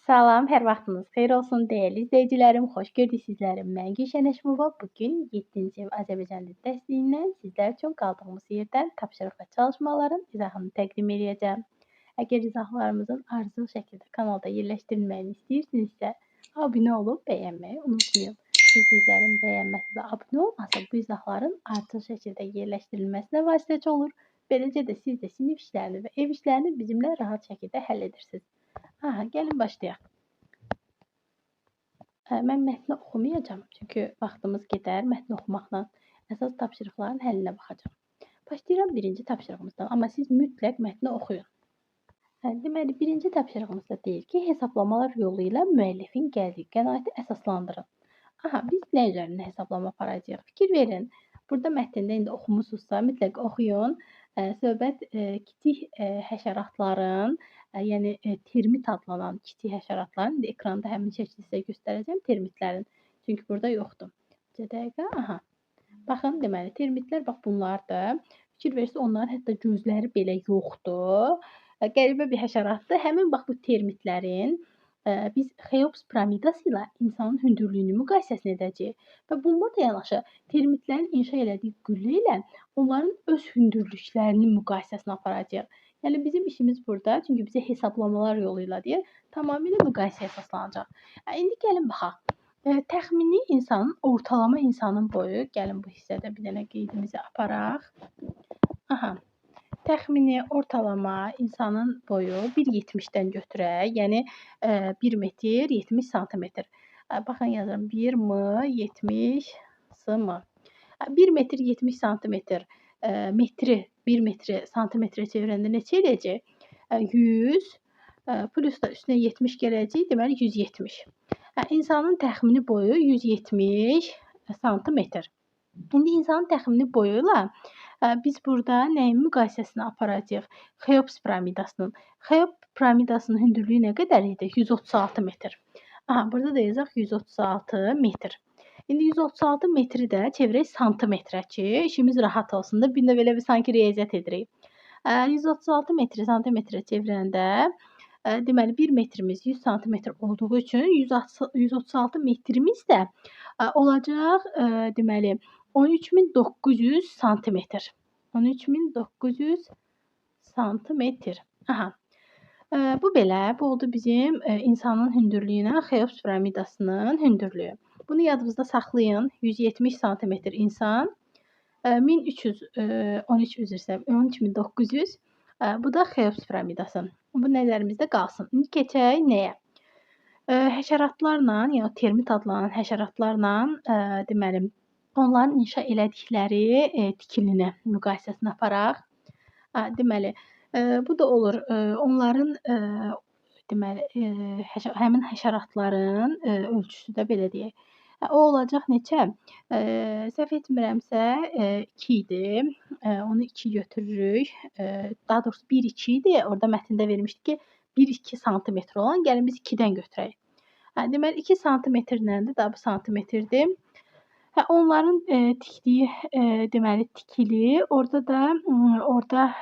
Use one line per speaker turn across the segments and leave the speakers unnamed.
Salam, hər vaxtınız xeyir olsun, dəyərli izləyicilərim. Xoş gördük sizləri. Mən Gülşən Həşimova. Bugün 7-ci ev Azərbaycan dil dərsliyindən sizlər üçün qaldığımız yerdən tapşırıq və çalışmaların izahını təqdim edəcəm. Əgər izahlarımızın ardıcıl şəkildə kanalda yerləşdirilməyini istəyirsinizsə, abunə olub bəyənməyi unutmayın. Sizlərin bəyənməsi və abunə olması bu izahların ardıcıl şəkildə yerləşdirilməsinə vasitəçi olur. Beləcə də siz də sinif işlərini və ev işlərini bizimlə rahat şəkildə həll edirsiniz. Gəlin başlayaq. Mən mətni oxumayacağam, çünki vaxtımız gedər mətni oxumaqla. Əsas tapşırıqların həllinə baxacağam. Başlayıram birinci tapşırığımızdan, amma siz mütləq mətni oxuyun. Deməli, birinci tapşırığımızda deyir ki, hesablamalar yolu ilə müəllifin gəldiyi qənaəti əsaslandırın. Biz nə üzərində hesablama aparacağıq? Fikir verin. Burada mətndə indi oxumusunuzsa, mütləq oxuyun. Söhbət kiçik həşəratların, yəni termit adlanan kiçik həşəratların, indi ekranda həmin şəkli sizə göstərəcəm termitlərin. Çünki burada yoxdur. Bir dəqiqə, Baxın, deməli, termitlər bax bunlardır. Fikir verirsiniz, onların hətta gözləri belə yoxdur. Qəribə bir həşəratdır. Həmin bax bu termitlərin biz Xeops piramidası ilə insanın hündürlüyünün müqayisəsini edəcəyik. Və bununla da yanaşı termitlərin inşa elədiyi qüllə ilə onların öz hündürlüklərinin müqayisəsini aparacağıq. Yəni bizim işimiz burada, çünki bizə hesablamalar yolu ilə deyir, tamamilə müqayisə əsaslanacaq. İndi gəlin baxaq. Təxmini insanın, ortalama insanın boyu, gəlin bu hissədə bir dənə qeydimizi aparaq. Təxmini ortalama insanın boyu 1.70-dən götürək, yəni 1 metr 70 santimetr. Baxın yazıram 1 m 70 sm. 1 metr 70 santimetr metri 1 metri santimetrə çevirəndə neçə eləyəcək? 100 plus da üstünə 70 gələcək, deməli 170. İnsanın təxmini boyu 170 santimetr. İndi insanın təxmini boyu ilə biz burada nəyin müqayisəsini aparacağıq? Xeops piramidasının. Xeops piramidasının hündürlüyü nə qədər idi? 136 metr. Burada da yazaq 136 metr. İndi 136 metri də çevirək santimetrə ki, işimiz rahat olsun da. Bir də belə bir sanki riyaziyyat edirik. 136 metri santimetrə çevirəndə deməli 1 metrimiz 100 santimetr olduğu üçün 136 metrimiz də olacaq deməli 13.900 santimetr. 13.900 santimetr. Bu belə, bu oldu bizim insanın hündürlüyünə Xeops piramidasının hündürlüyü. Bunu yadınızda saxlayın. 170 santimetr insan, 13.900, bu da Xeops piramidası. Bu nəzərimizdə qalsın. İndi keçək nəyə? Həşəratlarla, yəni termit adlanan həşəratlarla deməli onların inşa elədikləri tikilinə müqayisəsini aparaq. Deməli, bu da olur onların deməli həmin həşəratların ölçüsü də belə deyək. O olacaq neçə? Səhv etmirəmsə 2 idi. Onu 2 götürürük. Daha doğrusu 1-2 idi. Orada mətndə vermişdi ki 1-2 santimetr olan. Gəlin biz 2-dən götürək. Deməli 2 santimetr nədir? Da bu santimetrdir. Onların tikdiyi deməli tikili orada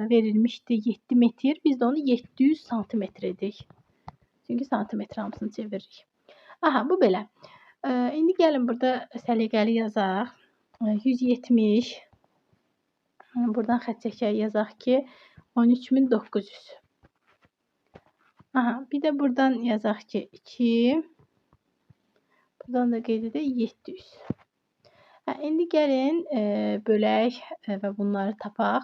verilmişdi 7 metr. Biz də onu 700 santimetr edik. Çünki santimetr hamısını çeviririk. Bu belə. İndi gəlin burada səliqəli yazaq. 170. Buradan xətt çəkək yazaq ki 13.900. Bir də buradan yazaq ki 2. Buradan da qeyd edək 700. İndi gəlin bölək və bunları tapaq.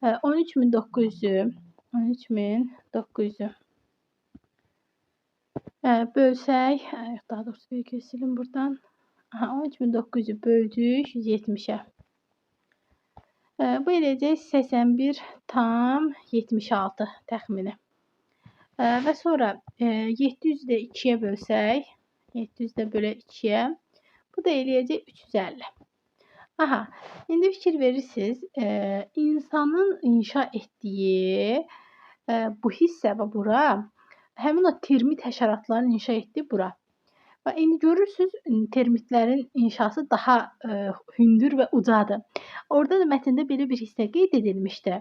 13.900-ü bölsək, daha doğrusu bir silin buradan. 13.900-ü böldük 170-ə. Bu eləyəcək 81,76 təxmini. Və sonra 700-ü də 2-yə bölsək, 700 də bölə 2-yə, bu da eləyəcək 350. İndi fikir verirsiniz, insanın inşa etdiyi bu hissə və bura, həmin o termit həşəratların inşa etdiyi bura. Və indi görürsünüz, termitlərin inşası daha hündür və ucadır. Orada da mətndə belə bir hissə qeyd edilmişdi.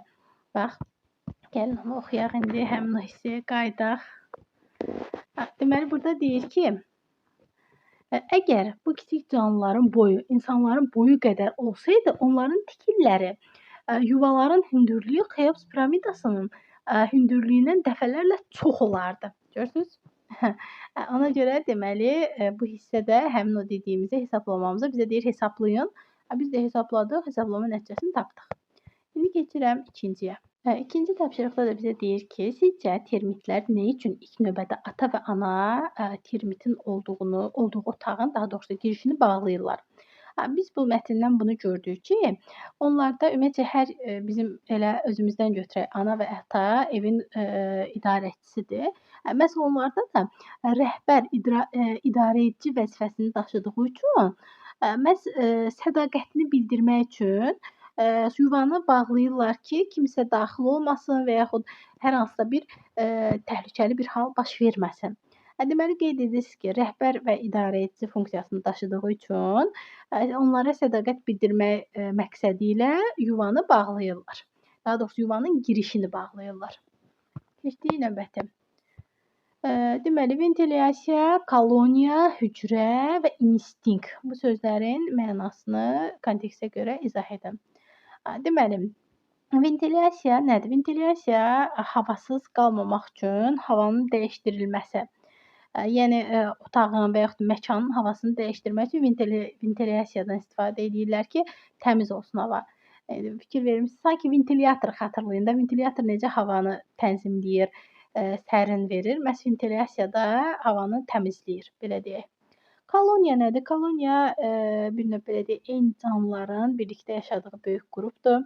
Bax, gəlin onu oxuyaq indi, həmin o hissəyə qayıdaq. Deməli, burada deyir ki, əgər bu kiçik canlıların boyu insanların boyu qədər olsaydı, onların tikilləri yuvaların hündürlüyü Xeops piramidasının hündürlüyündən dəfələrlə çox olardı. Görürsüz? Ona görə deməli, bu hissədə həmin o dediyimizi hesablamamıza bizə deyir hesablayın. Biz də hesabladıq, hesablama nəticəsini tapdıq. İndi keçirəm ikinciyə. İkinci tapşırıqda da bizə deyir ki, sizcə termitlər nə üçün ilk növbədə ata və ana termitin olduğu otağın, daha doğrusu girişini bağlayırlar? Biz bu mətndən bunu gördük ki, onlarda ümumiyyətcə hər bizim elə özümüzdən götürək, ana və ata evin idarəçisidir. Məhz onlarda da rəhbər idarəedici vəzifəsini daşıdığı üçün məhz sədaqətini bildirmək üçün yuvanı bağlayırlar ki, kimsə daxil olmasın və yaxud hər hansısa bir təhlükəli bir hal baş verməsin. Deməli, qeyd edirsiniz ki, rəhbər və idarəedici funksiyasını daşıdığı üçün onlara sədaqət bildirmək məqsədi ilə yuvanı bağlayırlar. Daha doğrusu yuvanın girişini bağlayırlar. Keçdik növbəti. Deməli, ventilyasiya, koloniya, hücrə və instinkt. Bu sözlərin mənasını kontekstə görə izah edin. Deməli, ventilyasiya nədir? Ventilyasiya havasız qalmamaq üçün havanın dəyişdirilməsi. Yəni otağın və yaxud məkanın havasını dəyişdirmək üçün ventilyasiyadan istifadə edirlər ki, təmiz olsun hava. Fikir vermisiniz, sanki ventilyator xatırlayın da, ventilyator necə havanı tənzimləyir, sərin verir. Məhz ventilyasiya da havanı təmizləyir, belə deyək. Koloniya nədir? Koloniya bir növ belə deyək, eyni canlıların birlikdə yaşadığı böyük qrupdur.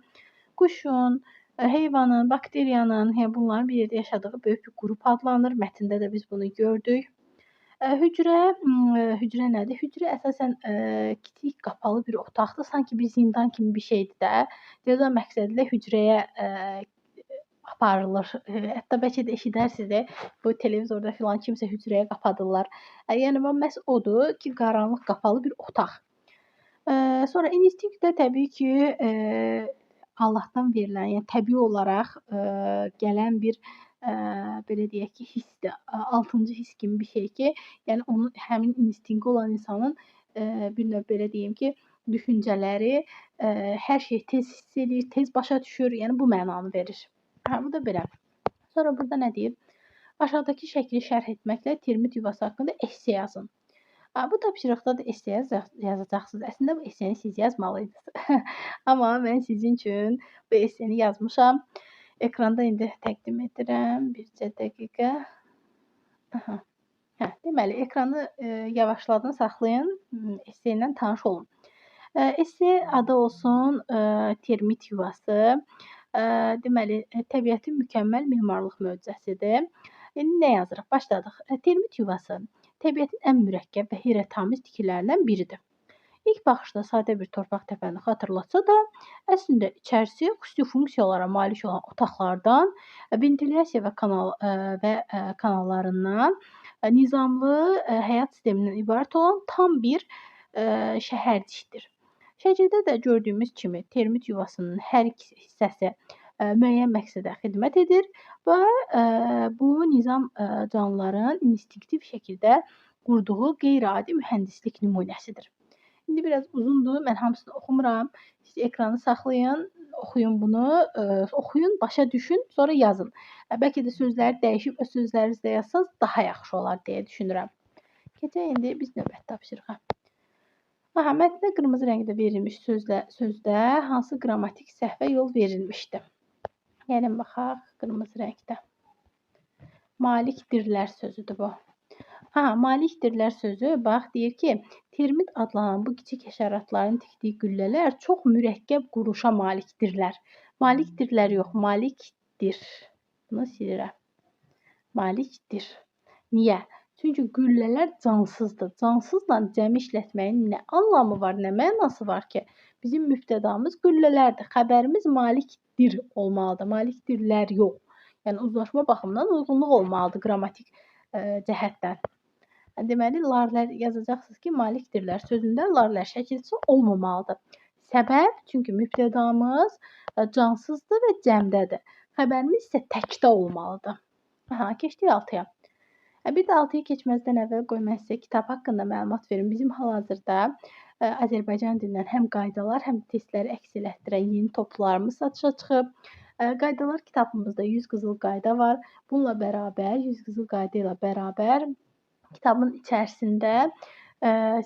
Quşun, heyvanın, bakteriyanın, bunların bir yerdə yaşadığı böyük bir qrup adlanır. Mətndə də biz bunu gördük. Hücrə nədir? Hücrə əsasən kiçik qapalı bir otaqdır. Sanki bir zindan kimi bir şeydir də. Cəza məqsədilə hücrəyə aparılır. Hətta bəlkə də eşidərsiniz də, bu televizorda filan kimsə hücrəyə qapadırlar. Yəni bu məhz odur ki, qaranlıq qapalı bir otaq. Sonra instinkt də təbii ki, Allahdan verilən, yəni təbii olaraq gələn bir belə deyək ki, hissdir. 6-cı hiss kimi bir şey ki, yəni onun həmin instinkti olan insanın bir növ belə deyim ki, düşüncələri hər şeyi tez hiss edir, tez başa düşür. Yəni bu mənanı verir. Bu da belə. Sonra burada nə deyir? Aşağıdakı şəkli şərh etməklə termit yuvası haqqında esse yazın. Bu tapşırıqda da esse yazacaqsınız. Əslində bu esseni siz yazmalıydınız. Amma mən sizin üçün bu esseni yazmışam. Ekranda indi təqdim edirəm. Bircə dəqiqə. Deməli, ekranı yavaşladın, saxlayın, esse ilə tanış olun. Esse adı olsun termit yuvası. Deməli, təbiətin mükəmməl memarlıq möcüzəsidir. İndi nə yazırıq? Başladıq. Termit yuvası təbiətin ən mürəkkəb və heyrətamiz tikililərindən biridir. İlk baxışda sadə bir torpaq təpəni xatırlatsa da, əslində içərisi xüsusi funksiyalara malik olan otaqlardan, ventilyasiya və kanallarından, nizamlı həyat sistemindən ibarət olan tam bir şəhərcikdir. Şəkildə də gördüyümüz kimi termit yuvasının hər iki hissəsi müəyyən məqsədə xidmət edir və bu nizam canlıların instinktiv şəkildə qurduğu qeyri-adi mühəndislik nümunəsidir. İndi biraz uzundur, mən hamısını oxumuram. Siz ekranı saxlayın, oxuyun bunu, oxuyun, başa düşün, sonra yazın. Bəlkə də sözləri dəyişib o sözlərinizdə yazsanız daha yaxşı olar deyə düşünürəm. Keçək indi biz növbəti tapşırığa. Mətndə qırmızı rəngdə verilmiş sözdə hansı qrammatik səhvə yol verilmişdi? Gəlin baxaq qırmızı rəngdə. Malikdirlər sözüdür bu. Malikdirlər sözü, bax, deyir ki, termit adlanan bu kiçik həşəratların tikdiyi güllələr çox mürəkkəb quruşa malikdirlər. Malikdirlər yox, malikdir. Bunu silirəm. Malikdir. Niyə? Çünki güllələr cansızdır. Cansızla cəmi işlətməyin nə anlamı var, nə mənası var ki? Bizim mübtədamız güllələrdir. Xəbərimiz malikdir olmalıdır. Malikdirlər yox. Yəni, uzlaşma baxımından uyğunluq olmalıdır qrammatik cəhətdən. Deməli, larlər yazacaqsınız ki, malikdirlər sözündə larlər şəkilçisi olmamalıdır. Səbəb, çünki mübtədamız cansızdır və cəmdədir. Xəbərimiz isə təkdə olmalıdır. Keçdik 6-ya. Bir də 6-ya keçməzdən əvvəl qoy mən sizə kitab haqqında məlumat verim. Bizim hal-hazırda Azərbaycan dilindən həm qaydalar, həm də testləri əks etdirən yeni toplarımız satışa çıxıb. Qaydalar kitabımızda 100 qızıl qayda var. Bununla bərabər 100 qızıl qayda ilə bərabər kitabın içərisində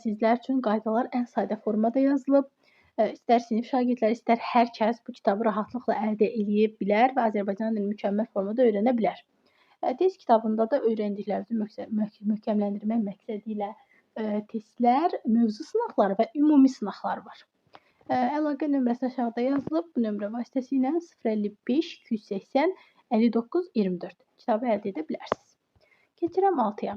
sizlər üçün qaydalar ən sadə formada yazılıb. İstər sinif şagirdləri, istər hər kəs bu kitabı rahatlıqla əldə edə bilər və Azərbaycan dilini mükəmməl formada öyrənə bilər. Test kitabında da öyrəndiklərimizi möhkəmləndirmək məqsədi ilə testlər, mövzu sınaqları və ümumi sınaqlar var. Əlaqə nömrəsi aşağıda yazılıb. Bu nömrə vasitəsilə 055 280 59 24 kitabı əldə edə bilərsiniz. Keçirəm 6-ya.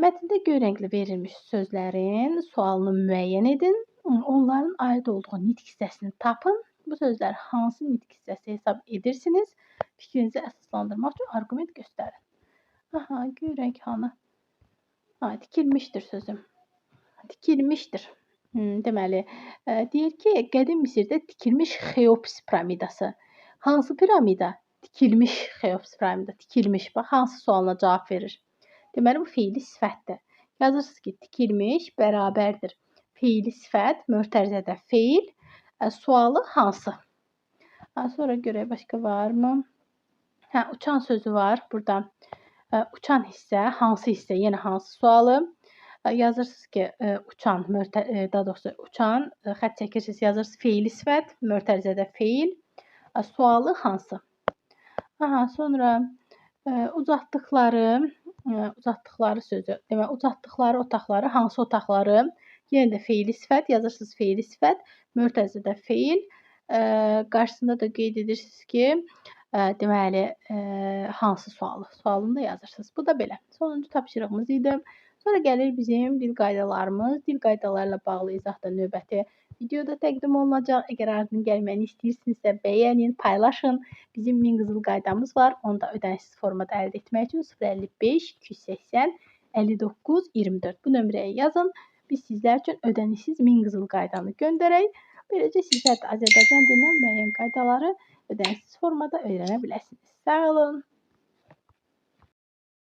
Mətndə göy rəngli verilmiş sözlərin sualını müəyyən edin. Onların aid olduğu nitq hissəsini tapın. Bu sözlər hansı nitq hissəsi hesab edirsiniz? Fikrinizi əsaslandırmaq üçün arqument göstərin. Göy rəng hanı? Tikilmişdir sözüm. Tikilmişdir. Deməli, deyir ki, qədim Misirdə tikilmiş Xeops piramidası. Hansı piramida? Tikilmiş Xeops piramida. Tikilmiş. Bax, hansı sualına cavab verir? Deməli, bu feili sifətdir. Yazırsınız ki, tikilmiş bərabərdir. Feili sifət, mötərizədə feil, sualı hansı? Sonra görək, başqa varmı? Uçan sözü var burada. Uçan hissə, hansı hissə? Yenə hansı sualı? Yazırsınız ki, uçan, daha doğrusu uçan, xətt çəkirsiniz, yazırsınız feili sifət, mötərizədə feil, sualı hansı? Sonra uzatdıqları sözü, demək, uzatdıqları otaqları, hansı otaqları? Yenə də feili sifət, yazırsınız feili sifət, mötərizədə feil, qarşısında da qeyd edirsiniz ki, deməli, hansı sualı? Sualını da yazırsınız. Bu da belə. Sonuncu tapşırığımız idi. Sonra gəlir bizim dil qaydalarımız. Dil qaydalarla bağlı izahda növbəti videoda təqdim olunacaq. Əgər ardını gəlməyini istəyirsinizsə, bəyənin, paylaşın. Bizim 1000 qızıl qaydamız var. Onu da ödənişsiz formada əldə etmək üçün 055 280 59 24 bu nömrəyə yazın. Biz sizlər üçün ödənişsiz 1000 qızıl qaydanı göndərək. Beləcə sizlər də Azərbaycan dilindən müəyyən qaydaları ödənişsiz formada öyrənə biləsiniz. Sağ olun.